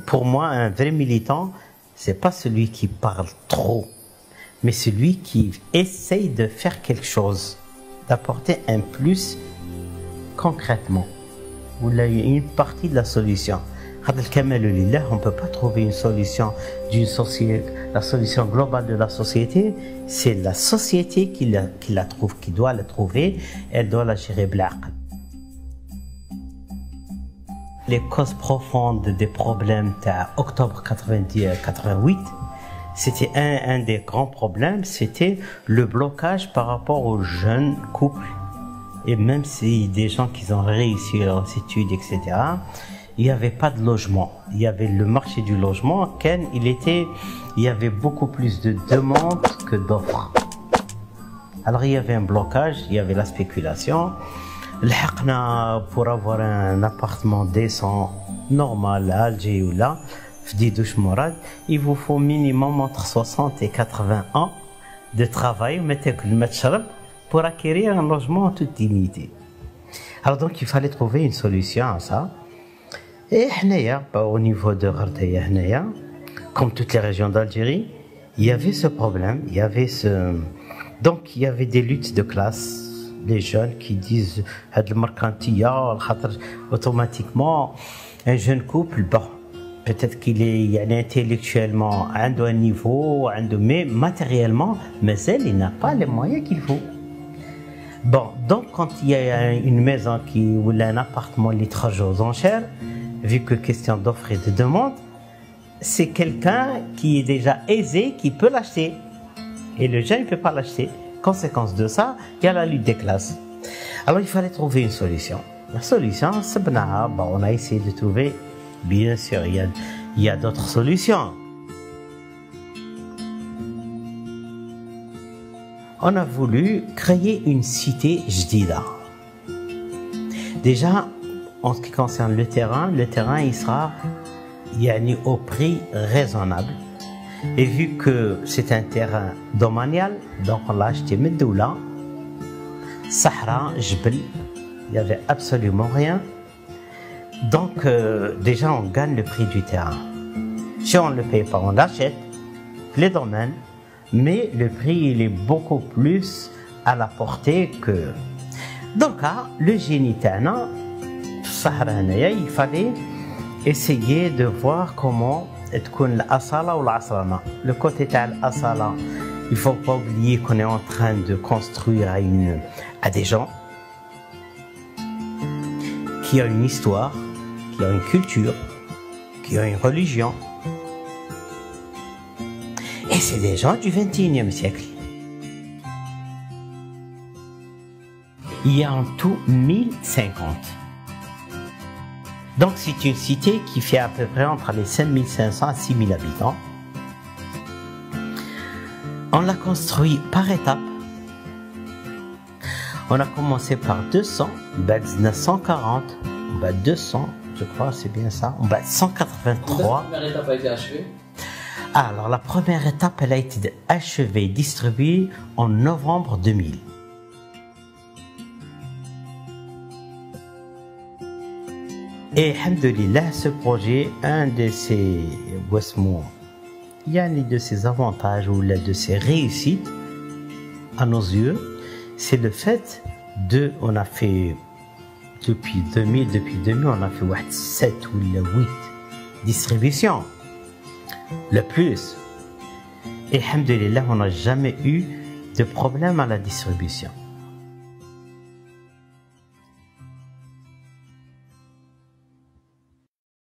Pour moi, un vrai militant, c'est pas celui qui parle trop, mais celui qui essaye de faire quelque chose, d'apporter un plus concrètement, ou une partie de la solution. On ne peut pas trouver une solution d'une société, la solution globale de la société, c'est la société qui la trouve, qui doit la trouver, elle doit la gérer بالعقل. Les causes profondes des problèmes d'octobre 88, c'était un des grands problèmes, c'était le blocage par rapport aux jeunes couples. Et même si des gens qui ont réussi leurs études, etc., il n'y avait pas de logement. Il y avait le marché du logement, il y avait beaucoup plus de demandes que d'offres. Alors il y avait un blocage, il y avait la spéculation. Pour avoir un appartement décent, normal, à Alger ou là, il vous faut minimum entre 60 et 80 ans de travail pour acquérir un logement en toute dignité. Alors donc il fallait trouver une solution à ça. Et au niveau de Ghardaïa, comme toutes les régions d'Algérie, il y avait ce problème, donc il y avait des luttes de classe. Les jeunes qui disent automatiquement un jeune couple, peut-être qu'il est intellectuellement à un niveau, mais matériellement, il n'a pas les moyens qu'il faut. Donc quand il y a une maison ou un appartement qui est aux enchères, vu que question d'offre et de demande, c'est quelqu'un qui est déjà aisé qui peut l'acheter. Et le jeune ne peut pas l'acheter. Conséquence de ça, il y a la lutte des classes. Alors il fallait trouver une solution. La solution, c'est on a essayé de trouver, bien sûr, il y a d'autres solutions. On a voulu créer une cité jdida. Déjà, en ce qui concerne le terrain il sera au prix raisonnable. Et vu que c'est un terrain domanial, donc on l'a acheté Medoula, Sahara, Jbel, il n'y avait absolument rien. Donc déjà on gagne le prix du terrain. Si on ne le paye pas, on l'achète, les domaines, mais le prix il est beaucoup plus à la portée que... Donc le génie Tana, Sahara, il fallait essayer de voir comment le côté de l'asala, il ne faut pas oublier qu'on est en train de construire à des gens qui ont une histoire, qui ont une culture, qui ont une religion. Et c'est des gens du XXIe siècle. Il y a en tout 1050. Donc c'est une cité qui fait à peu près entre les 5500 à 6000 habitants. On l'a construit par étapes. On a commencé par 200, 940, 200, je crois, c'est bien ça, 183. La première étape a été achevée? Alors la première étape, elle a été achevée, distribuée en novembre 2000. Et alhamdoulilah, ce projet, un de ses avantages ou de ses réussites, à nos yeux, c'est le fait on a fait depuis 2000, on a fait 7 ou 8 distributions, le plus. Et alhamdoulilah, on n'a jamais eu de problème à la distribution.